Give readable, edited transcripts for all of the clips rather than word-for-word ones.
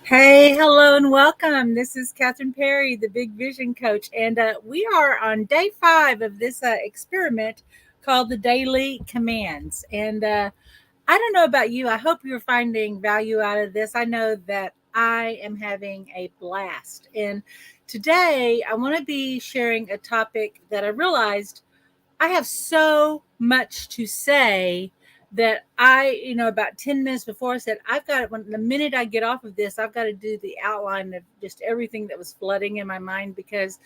Hey, hello, and welcome. This is Kathryn Perry, the Big Vision Coach, and we are on day 5 of this experiment called the Daily Commands. And I don't know about you. I hope you're finding value out of this. I know that I am having a blast. And today I want to be sharing a topic that I realized I have so much to say that about 10 minutes before I said, I've got it. When the minute I get off of this, I've got to do the outline of just everything that was flooding in my mind because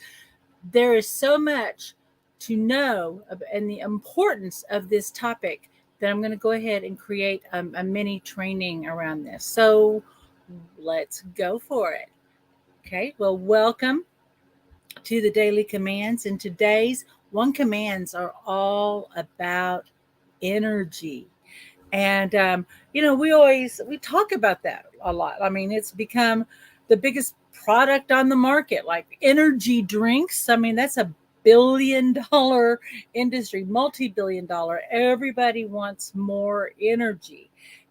there is so much to know and the importance of this topic that I'm going to go ahead and create a mini training around this. So let's go for it. Okay. Well, welcome to the daily commands. And today's one commands are all about energy. And we talk about that a lot. I mean, it's become the biggest product on the market, like energy drinks. I mean, that's a $1 billion industry, multi-billion dollar. Everybody wants more energy.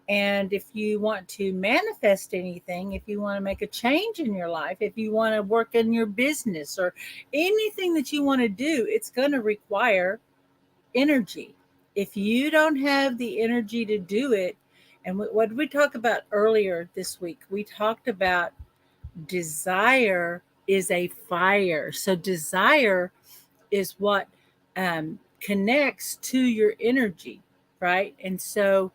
And if you want to manifest anything, if you want to make a change in your life, if you want to work in your business or anything that you want to do, it's going to require energy. If you don't have the energy to do it, and what did we talk about earlier this week? We talked about desire is a fire. So desire is what connects to your energy, right? And so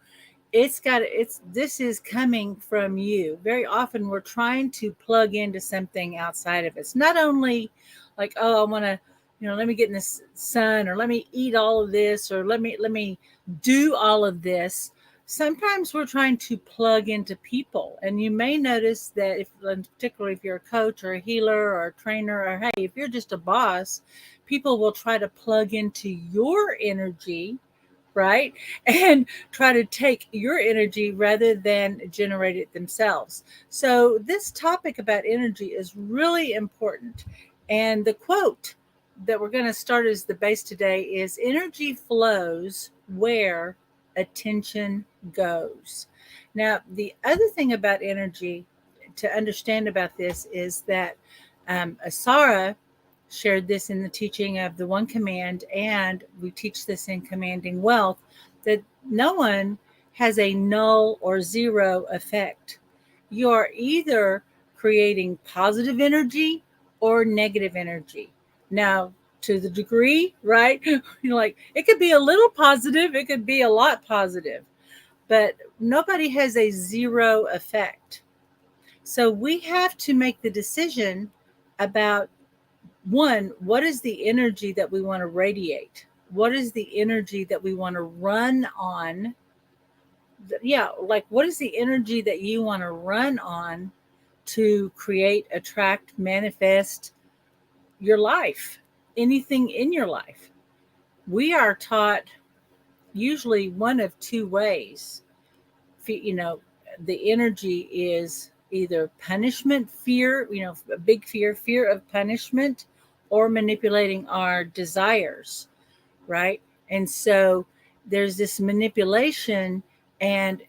this is coming from you. Very often we're trying to plug into something outside of us. Not only like, oh, I want to, let me get in the sun, or let me eat all of this, or let me do all of this. Sometimes we're trying to plug into people. And you may notice that particularly if you're a coach or a healer or a trainer, or hey, if you're just a boss, people will try to plug into your energy, right? And try to take your energy rather than generate it themselves. So, this topic about energy is really important. And the quote that we're going to start as the base today is energy flows where attention goes. Now, the other thing about energy to understand about this is that Asara shared this in the teaching of the one command, and we teach this in Commanding Wealth, that no one has a null or zero effect. You are either creating positive energy or negative energy. Now, to the degree, right? Like it could be a little positive, it could be a lot positive, but nobody has a zero effect. So we have to make the decision about, one, what is the energy that we want to radiate? What is the energy that we want to run on? Yeah, like what is the energy that you want to run on to create, attract, manifest your life, anything in your life? We are taught usually one of two ways. The energy is either punishment, fear, a big fear of punishment, or manipulating our desires, right? And so there's this manipulation, and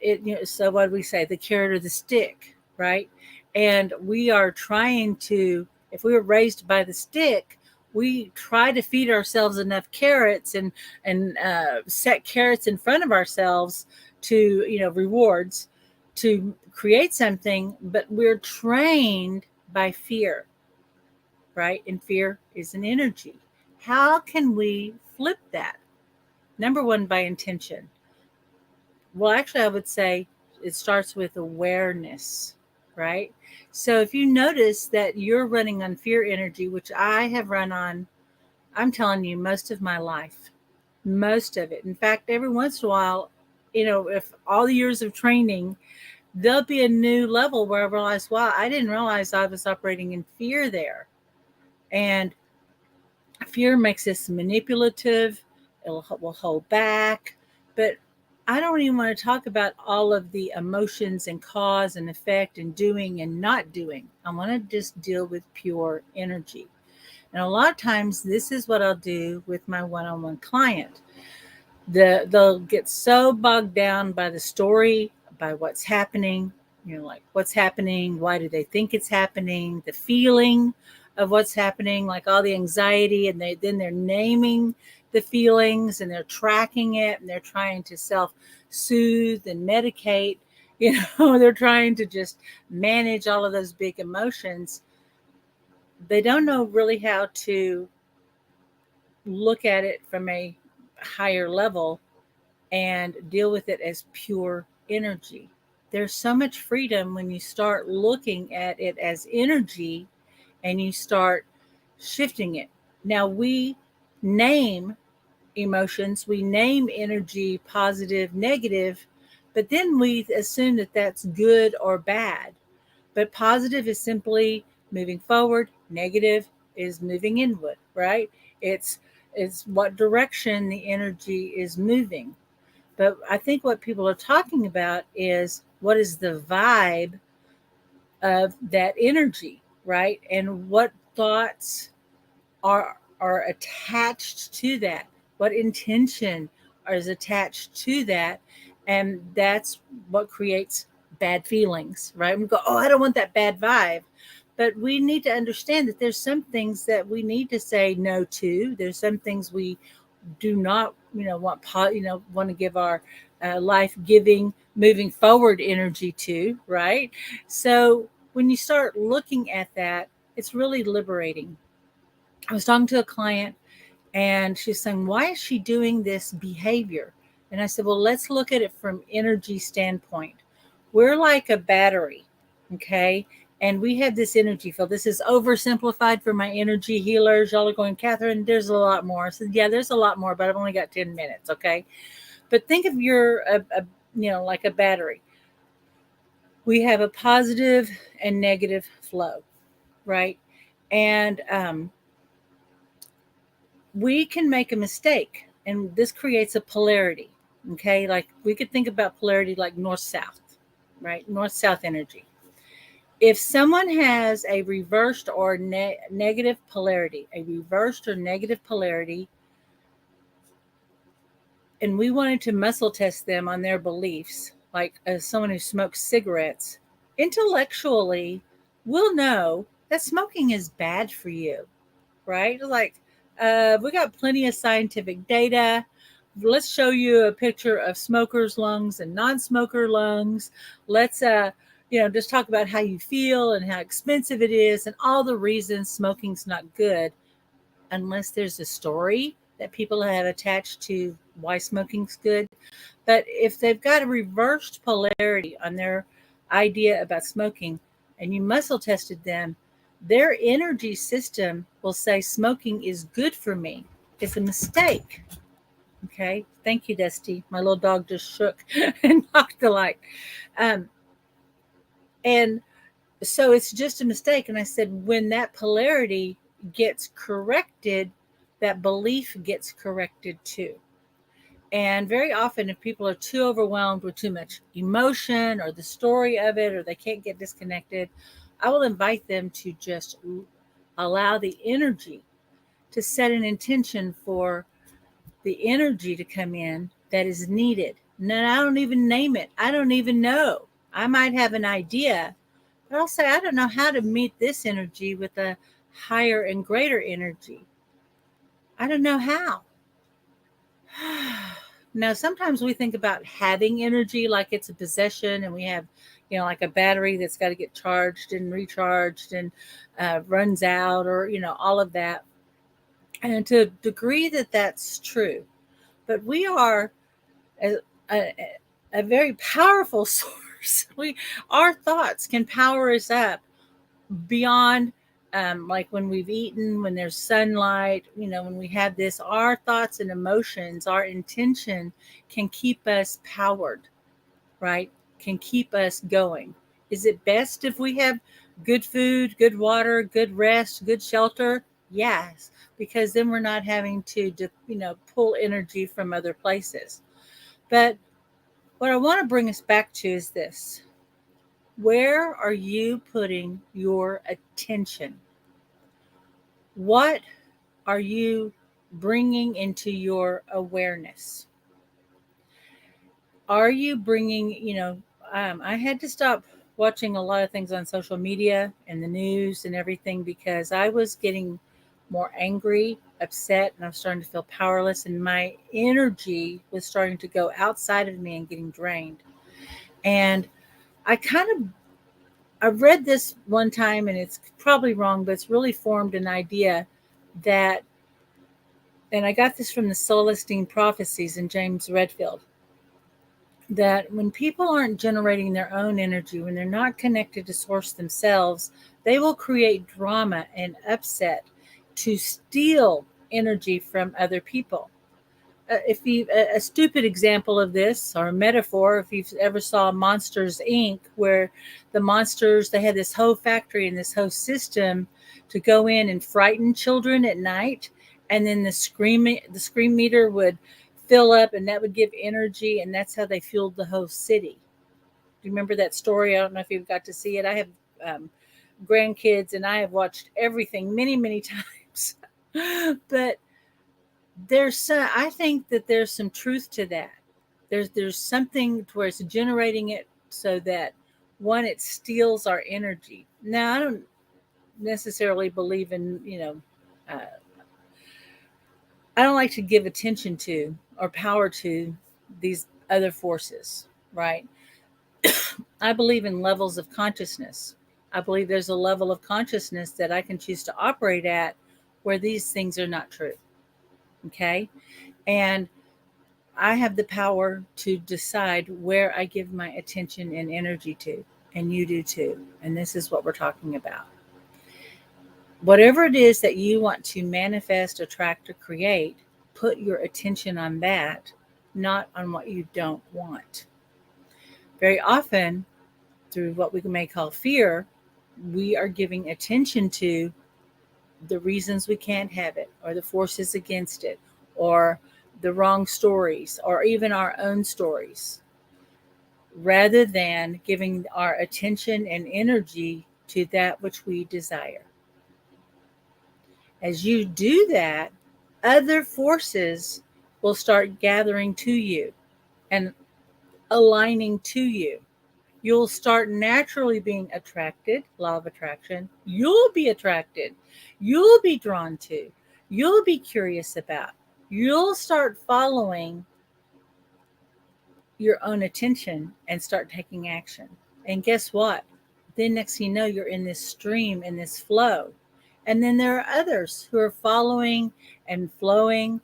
so what do we say? The carrot or the stick, right? And we are trying to, if we were raised by the stick, we try to feed ourselves enough carrots and set carrots in front of ourselves to, rewards, to create something, but we're trained by fear, right? And fear is an energy. How can we flip that? Number one, by intention. Well, actually, I would say it starts with awareness, right? So if you notice that you're running on fear energy, which I have run on, I'm telling you, most of my life, most of it. In fact, every once in a while, if all the years of training, there'll be a new level where I realize, wow, I didn't realize I was operating in fear there. And fear makes us manipulative. Will hold back. But I don't even want to talk about all of the emotions and cause and effect and doing and not doing. I want to just deal with pure energy. And a lot of times, this is what I'll do with my one-on-one client. They'll get so bogged down by the story, by what's happening, like what's happening, why do they think it's happening, the feeling of what's happening, like all the anxiety, and they're naming the feelings and they're tracking it and they're trying to self-soothe and medicate. They're trying to just manage all of those big emotions. They don't know really how to look at it from a higher level and deal with it as pure energy. There's so much freedom when you start looking at it as energy and you start shifting it. Now, we name emotions, we name energy positive, negative, but then we assume that that's good or bad. But positive is simply moving forward, negative is moving inward, right? It's it's what direction the energy is moving. But I think what people are talking about is what is the vibe of that energy, right? And what thoughts are attached to that? What intention is attached to that? And that's what creates bad feelings, right? We go, oh, I don't want that bad vibe. But we need to understand that there's some things that we need to say no to. There's some things we do not, want to give our life giving, moving forward energy to, right? So when you start looking at that, it's really liberating. I was talking to a client and she's saying, why is she doing this behavior? And I said, well, let's look at it from energy standpoint. We're like a battery, okay? And we have this energy field. This is oversimplified for my energy healers. Y'all are going, Kathryn, there's a lot more. I said, yeah, there's a lot more, but I've only got 10 minutes, okay? But think of like a battery. We have a positive and negative flow, right? And we can make a mistake, and this creates a polarity. Okay, like we could think about polarity like north south, right? North south energy. If someone has a reversed or negative polarity, and we wanted to muscle test them on their beliefs, like as someone who smokes cigarettes, intellectually, we'll know that smoking is bad for you, right? Like, we got plenty of scientific data. Let's show you a picture of smokers' lungs and non-smoker lungs. Let's, just talk about how you feel and how expensive it is and all the reasons smoking's not good, unless there's a story that people have attached to why smoking's good. But if they've got a reversed polarity on their idea about smoking and you muscle tested them, their energy system will say smoking is good for me. It's a mistake. Okay. Thank you, Dusty. My little dog just shook and knocked the light. Um, and so it's just a mistake. And I said, when that polarity gets corrected, that belief gets corrected too. And very often, if people are too overwhelmed with too much emotion or the story of it, or they can't get disconnected, I will invite them to just allow the energy to set an intention for the energy to come in that is needed. And then I don't even name it. I don't even know. I might have an idea, but I'll say, I don't know how to meet this energy with a higher and greater energy. I don't know how. Now, sometimes we think about having energy like it's a possession, and we have, like a battery that's got to get charged and recharged and runs out, or, all of that. And to a degree that that's true. But we are a, a very powerful source. Our thoughts can power us up beyond, like when we've eaten, when there's sunlight, when we have this, our thoughts and emotions, our intention can keep us powered, right? Can keep us going. Is it best if we have good food, good water, good rest, good shelter? Yes, because then we're not having to, pull energy from other places. But what I want to bring us back to is this. Where are you putting your attention? What are you bringing into your awareness? Are you bringing, I had to stop watching a lot of things on social media and the news and everything because I was getting more angry, upset, and I was starting to feel powerless, and my energy was starting to go outside of me and getting drained. And I kind of I read this one time, and it's probably wrong, but it's really formed an idea that, and I got this from the Celestine Prophecies in James Redfield, that when people aren't generating their own energy, when they're not connected to source themselves, they will create drama and upset to steal energy from other people. If you a stupid example of this or a metaphor, if you've ever saw Monsters Inc., where the monsters, they had this whole factory and this whole system to go in and frighten children at night, and then the scream meter would fill up, and that would give energy, and that's how they fueled the whole city. Do you remember that story? I don't know if you've got to see it. I have grandkids, and I have watched everything many, many times. But I think that there's some truth to that. There's something to where it's generating it so that, one, it steals our energy. Now, I don't necessarily believe in, uh, I don't like to give attention to or power to these other forces, right? I believe in levels of consciousness. I believe there's a level of consciousness that I can choose to operate at where these things are not true. Okay. And I have the power to decide where I give my attention and energy to, and you do too. And this is what we're talking about. Whatever it is that you want to manifest, attract, or create, put your attention on that, not on what you don't want. Very often, through what we may call fear, we are giving attention to the reasons we can't have it, or the forces against it, or the wrong stories, or even our own stories, rather than giving our attention and energy to that which we desire. As you do that, other forces will start gathering to you and aligning to you. You'll start naturally being attracted, law of attraction. You'll be attracted. You'll be drawn to. You'll be curious about. You'll start following your own attention and start taking action. And guess what? Then next thing you know, you're in this stream, in this flow. And then there are others who are following and flowing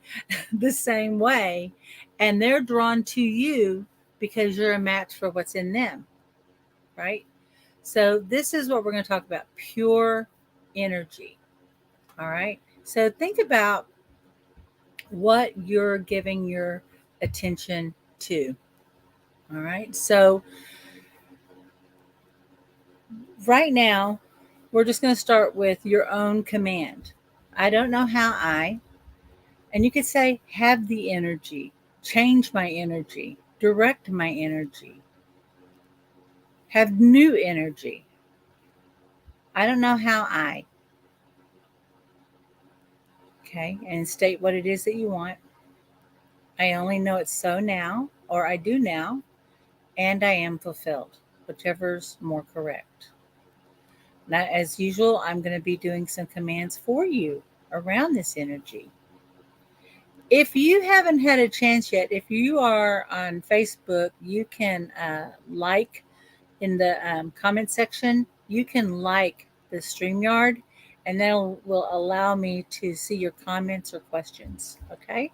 the same way. And they're drawn to you because you're a match for what's in them, right? So this is what we're going to talk about, pure energy. All right. So think about what you're giving your attention to. All right. So right now, we're just going to start with your own command. I don't know how and you could say, have the energy, change my energy, direct my energy, have new energy. I don't know how okay, and state what it is that you want. I only know it's so now, or I do now, and I am fulfilled, whichever's more correct. Now, as usual, I'm going to be doing some commands for you around this energy. If you haven't had a chance yet, if you are on Facebook, you can like in the comment section, you can like the StreamYard, and that will allow me to see your comments or questions. Okay?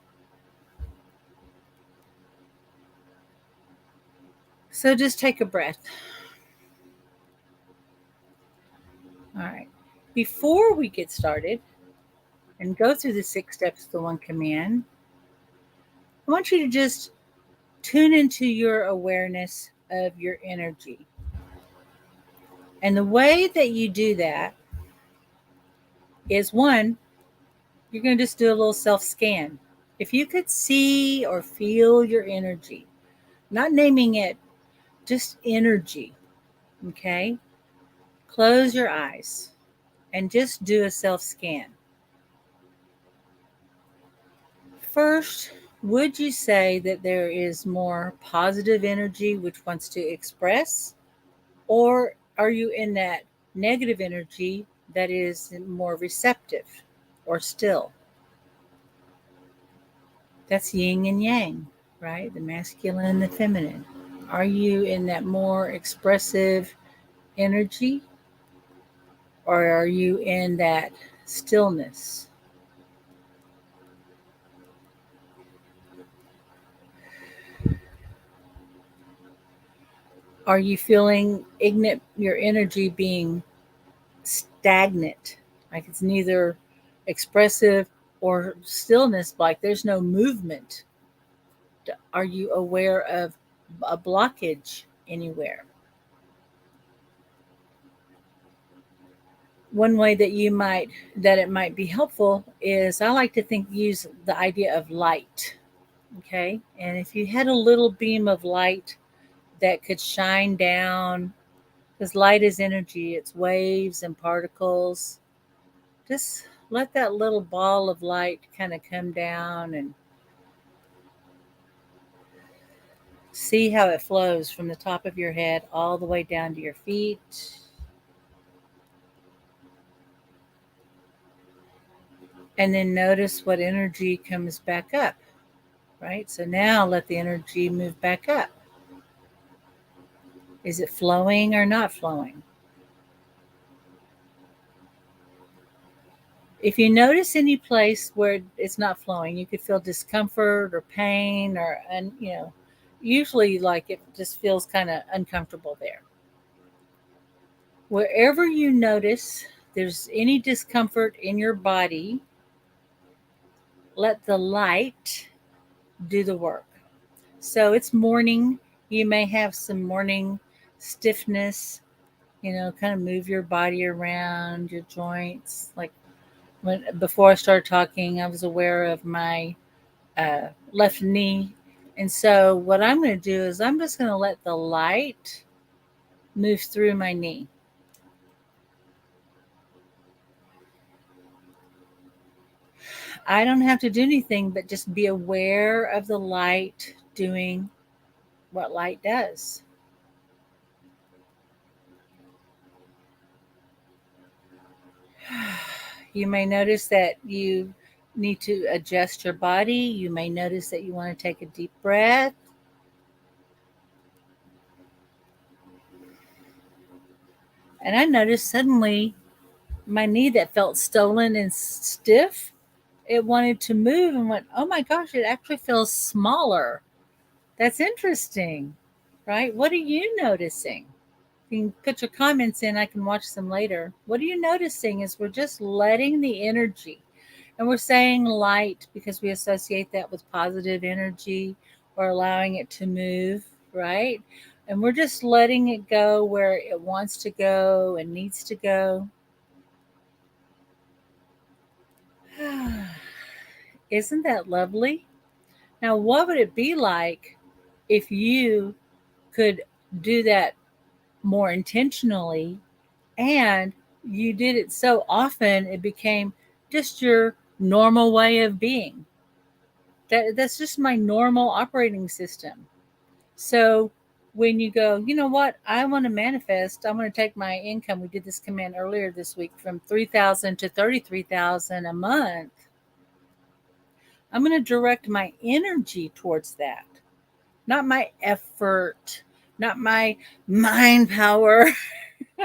So just take a breath. All right. Before we get started and go through the 6 steps to the one command, I want you to just tune into your awareness of your energy. And the way that you do that is, one, you're going to just do a little self scan. If you could see or feel your energy, not naming it, just energy, okay? Close your eyes and just do a self scan. First, would you say that there is more positive energy which wants to express? Or are you in that negative energy that is more receptive or still? That's yin and yang, right? The masculine and the feminine. Are you in that more expressive energy, or are you in that stillness? Are you feeling your energy being stagnant? Like it's neither expressive or stillness, like there's no movement. Are you aware of a blockage anywhere? One way that it might be helpful is I like to use the idea of light. Okay. And if you had a little beam of light that could shine down, because light is energy, it's waves and particles, just let that little ball of light kind of come down and see how it flows from the top of your head all the way down to your feet. And then notice what energy comes back up, right? So now let the energy move back up. Is it flowing or not flowing? If you notice any place where it's not flowing, you could feel discomfort or pain and usually like it just feels kind of uncomfortable there. Wherever you notice there's any discomfort in your body, let the light do the work. So it's morning. You may have some morning stiffness, kind of move your body around, your joints. Like before I started talking, I was aware of my left knee. And so what I'm going to do is I'm just going to let the light move through my knee. I don't have to do anything but just be aware of the light doing what light does. You may notice that you need to adjust your body. You may notice that you want to take a deep breath. And I noticed suddenly my knee that felt stolen and stiff, it wanted to move and went, oh my gosh, it actually feels smaller. That's interesting, right? What are you noticing? You can put your comments in. I can watch them later. What are you noticing is we're just letting the energy, and we're saying light because we associate that with positive energy or allowing it to move, right? And we're just letting it go where it wants to go and needs to go. Isn't that lovely? Now, what would it be like if you could do that more intentionally and you did it so often it became just your normal way of being? That's just my normal operating system. So when you go, you know what, I want to manifest, I want to take my income. We did this command earlier this week from 3,000 to 33,000 a month. I'm going to direct my energy towards that, not my effort, not my mind power,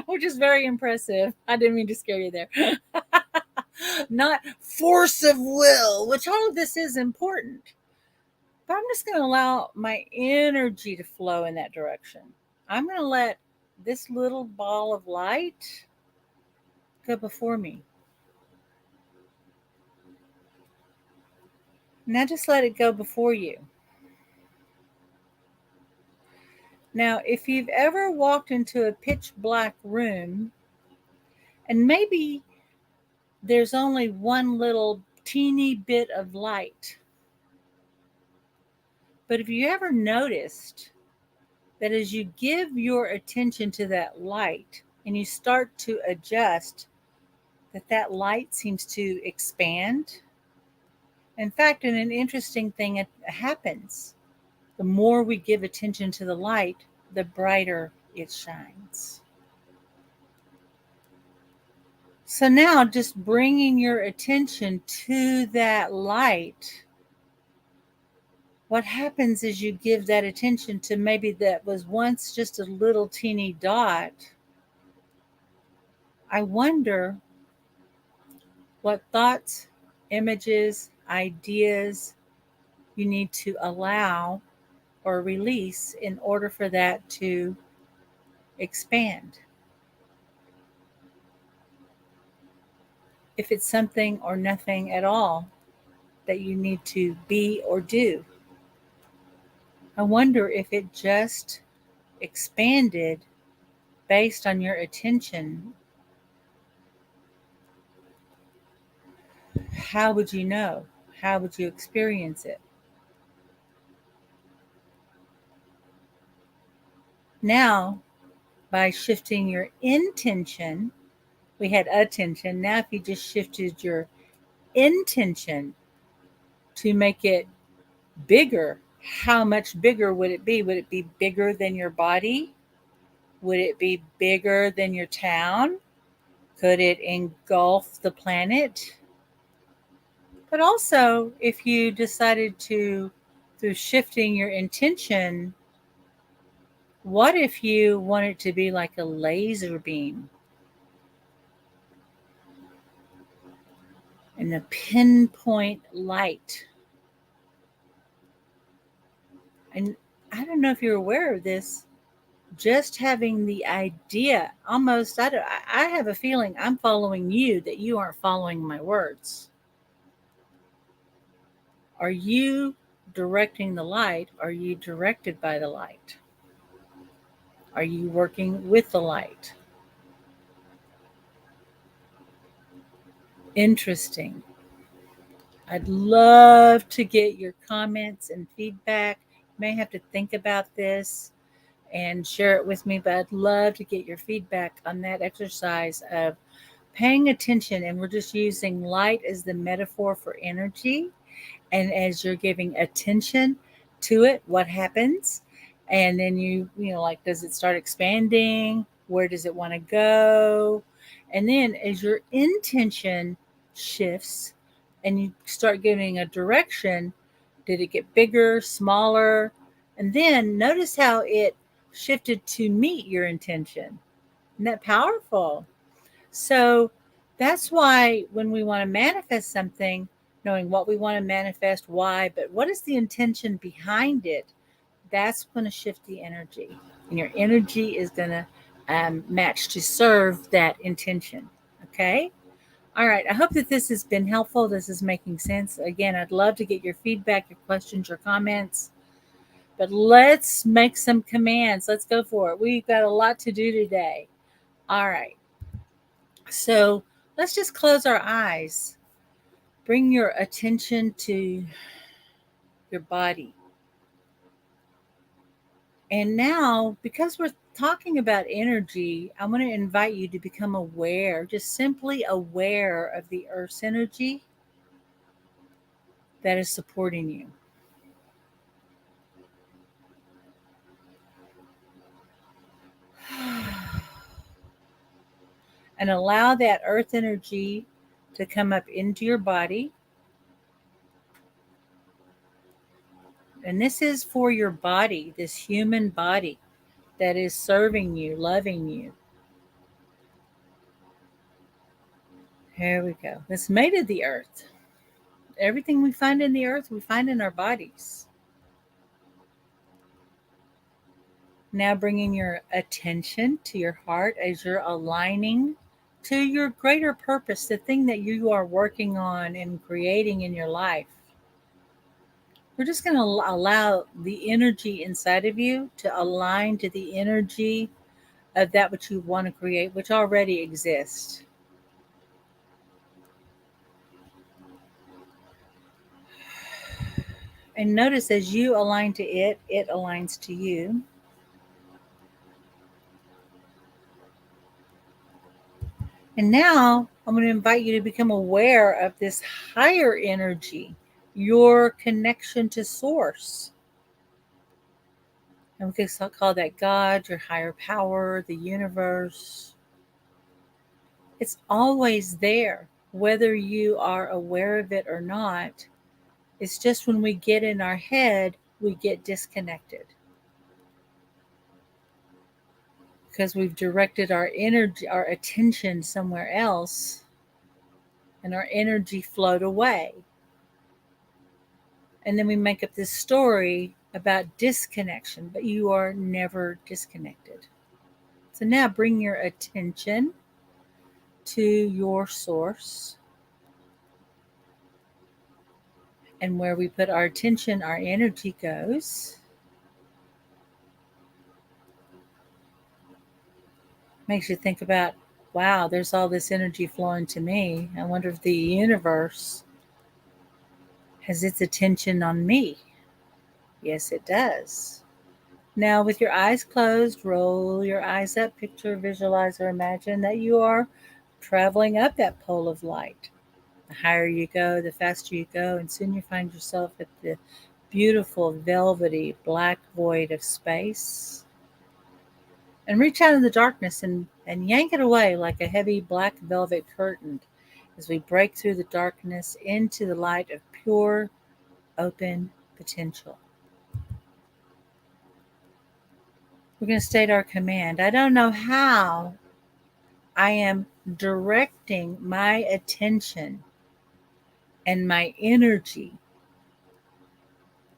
which is very impressive. I didn't mean to scare you there. Not force of will, which all of this is important. But I'm just going to allow my energy to flow in that direction. I'm going to let this little ball of light go before me. Now just let it go before you. Now, if you've ever walked into a pitch black room and maybe there's only one little teeny bit of light, but if you ever noticed that as you give your attention to that light and you start to adjust, that light seems to expand. In fact, and an interesting thing happens. The more we give attention to the light, the brighter it shines. So now just bringing your attention to that light, what happens is you give that attention to maybe that was once just a little teeny dot. I wonder what thoughts, images, ideas you need to allow or release in order for that to expand. If it's something or nothing at all that you need to be or do, I wonder if it just expanded based on your attention. How would you know? How would you experience it? Now, by shifting your intention, we had attention. Now, if you just shifted your intention to make it bigger, how much bigger would it be? Would it be bigger than your body? Would it be bigger than your town? Could it engulf the planet? But also, if you decided to, through shifting your intention, what if you want it to be like a laser beam and a pinpoint light? And I don't know if you're aware of this, just having the idea, almost, I have a feeling I'm following you, that you aren't following my words. Are you directing the light? Are you directed by the light? Are you working with the light? Interesting. I'd love to get your comments and feedback. You may have to think about this and share it with me, but I'd love to get your feedback on that exercise of paying attention. And we're just using light as the metaphor for energy. And as you're giving attention to it, what happens? And then like, does it start expanding? Where does it want to go? And then as your intention shifts and you start giving a direction, did it get bigger, smaller? And then notice how it shifted to meet your intention. Isn't that powerful? So that's why when we want to manifest something, knowing what we want to manifest, why, but what is the intention behind it, that's going to shift the energy. And your energy is going to match to serve that intention. Okay? All right. I hope that this has been helpful. This is making sense. Again, I'd love to get your feedback, your questions, your comments. But let's make some commands. Let's go for it. We've got a lot to do today. All right. So let's just close our eyes. Bring your attention to your body. And now, because we're talking about energy, I want to invite you to become aware, just simply aware of the Earth's energy that is supporting you. And allow that Earth energy to come up into your body. And this is for your body, this human body that is serving you, loving you. Here we go. It's made of the earth. Everything we find in the earth, we find in our bodies. Now bringing your attention to your heart as you're aligning to your greater purpose, the thing that you are working on and creating in your life. We're just going to allow the energy inside of you to align to the energy of that which you want to create, which already exists. And notice as you align to it, it aligns to you. And now I'm going to invite you to become aware of this higher energy, your connection to source. And we could call that God, your higher power, the universe. It's always there, whether you are aware of it or not. It's just when we get in our head, we get disconnected because we've directed our energy, our attention somewhere else, and our energy flowed away. And then we make up this story about disconnection, but you are never disconnected. So now bring your attention to your source. And where we put our attention, our energy goes. Makes you think about, wow, there's all this energy flowing to me. I wonder if the universe has its attention on me. Yes, it does. Now, with your eyes closed, roll your eyes up, picture, visualize, or imagine that you are traveling up that pole of light. The higher you go, the faster you go, and soon you find yourself at the beautiful, velvety, black void of space. And reach out in the darkness and yank it away like a heavy black velvet curtain as we break through the darkness into the light of pure, open potential. We're going to state our command. I don't know how I am directing my attention and my energy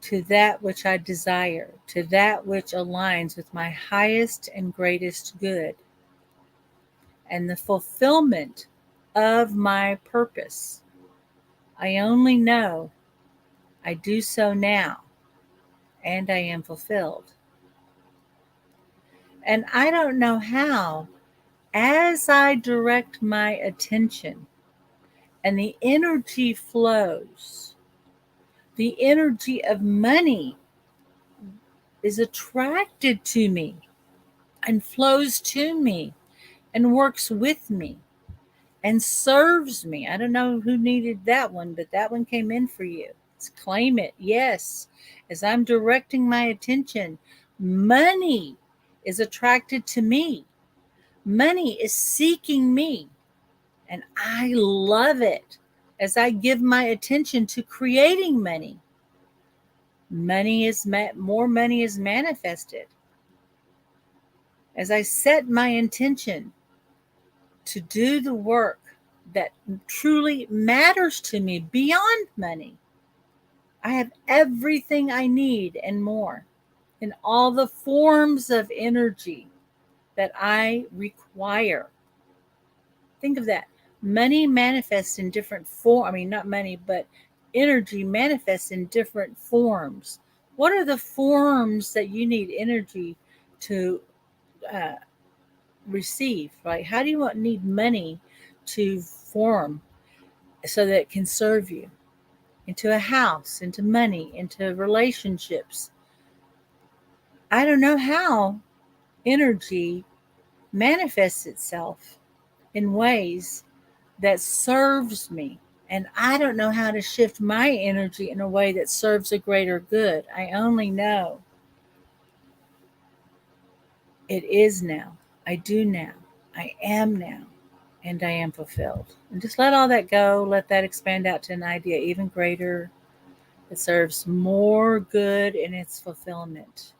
to that which I desire, to that which aligns with my highest and greatest good, and the fulfillment of my purpose. I only know I do so now, and I am fulfilled. And I don't know how, as I direct my attention and the energy flows, the energy of money is attracted to me and flows to me and works with me and serves me. I don't know who needed that one, but that one came in for you. Let's claim it. Yes. As I'm directing my attention, money is attracted to me. Money is seeking me. And I love it. As I give my attention to creating money, more money is manifested. As I set my intention to do the work that truly matters to me beyond money, I have everything I need and more in all the forms of energy that I require. Think of that. Money manifests in different forms. I mean, not money, but energy manifests in different forms. What are the forms that you need energy to receive? Right? How do you need money to form so that it can serve you? Into a house, into money, into relationships. I don't know how energy manifests itself in ways that serves me. And I don't know how to shift my energy in a way that serves a greater good. I only know it is now. I do now. I am now. And I am fulfilled. And just let all that go. Let that expand out to an idea even greater that serves more good in its fulfillment.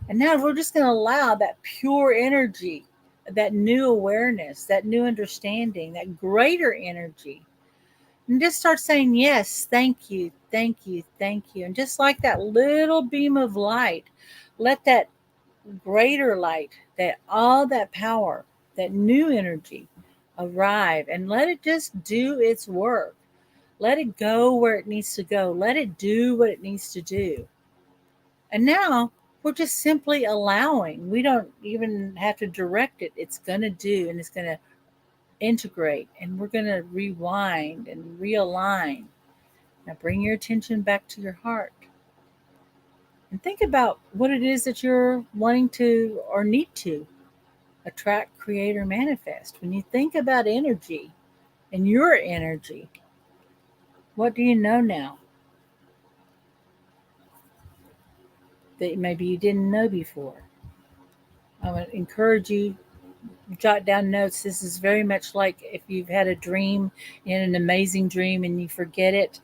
And now we're just going to allow that pure energy, that new awareness, that new understanding, that greater energy. And just start saying, yes, thank you, thank you, thank you. And just like that little beam of light, let that greater light, that all that power, that new energy arrive and let it just do its work. Let it go where it needs to go. Let it do what it needs to do. And now we're just simply allowing. We don't even have to direct it. It's going to do, and it's going to integrate, and we're going to rewind and realign. Now bring your attention back to your heart and think about what it is that you're wanting to or need to attract, create, or manifest. When you think about energy and your energy, what do you know now? that maybe you didn't know before. I would encourage you, jot down notes. This is very much like if you've had a dream and an amazing dream and you forget it.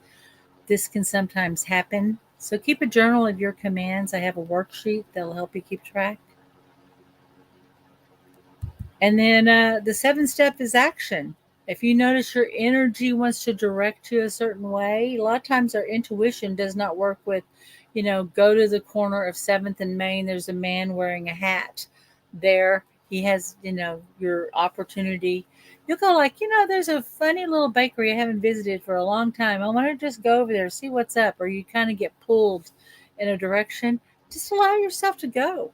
This can sometimes happen. So keep a journal of your commands. I have a worksheet that'll help you keep track. And then the seventh step is action. If you notice your energy wants to direct you a certain way, a lot of times our intuition does not work with, go to the corner of 7th and Main. There's a man wearing a hat there. He has, your opportunity. You'll go like, there's a funny little bakery I haven't visited for a long time. I want to just go over there, see what's up. Or you kind of get pulled in a direction. Just allow yourself to go.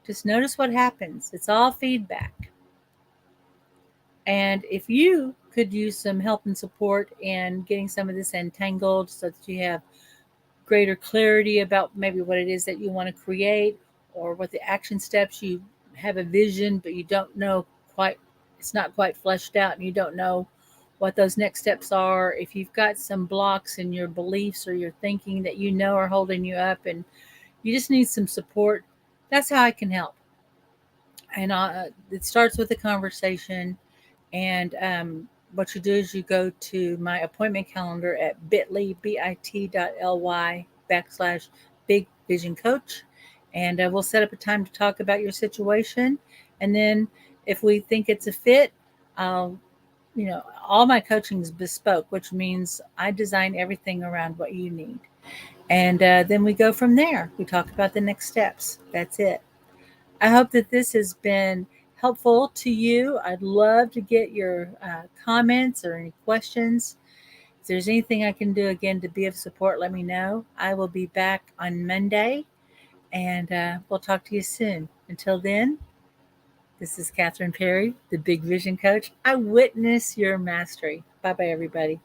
Just notice what happens. It's all feedback. And if you could use some help and support in getting some of this entangled so that you have greater clarity about maybe what it is that you want to create or what the action steps, you have a vision, but you don't know quite, it's not quite fleshed out and you don't know what those next steps are. If you've got some blocks in your beliefs or your thinking that are holding you up and you just need some support, that's how I can help. And it starts with a conversation. And what you do is you go to my appointment calendar at bit.ly/big vision coach. And we'll set up a time to talk about your situation. And then if we think it's a fit, I'll, all my coaching is bespoke, which means I design everything around what you need. And then we go from there. We talk about the next steps. That's it. I hope that this has been helpful to you. I'd love to get your comments or any questions. If there's anything I can do again to be of support, let me know. I will be back on Monday and we'll talk to you soon. Until then, this is Kathryn Perry, the Big Vision Coach. I witness your mastery. Bye bye, everybody.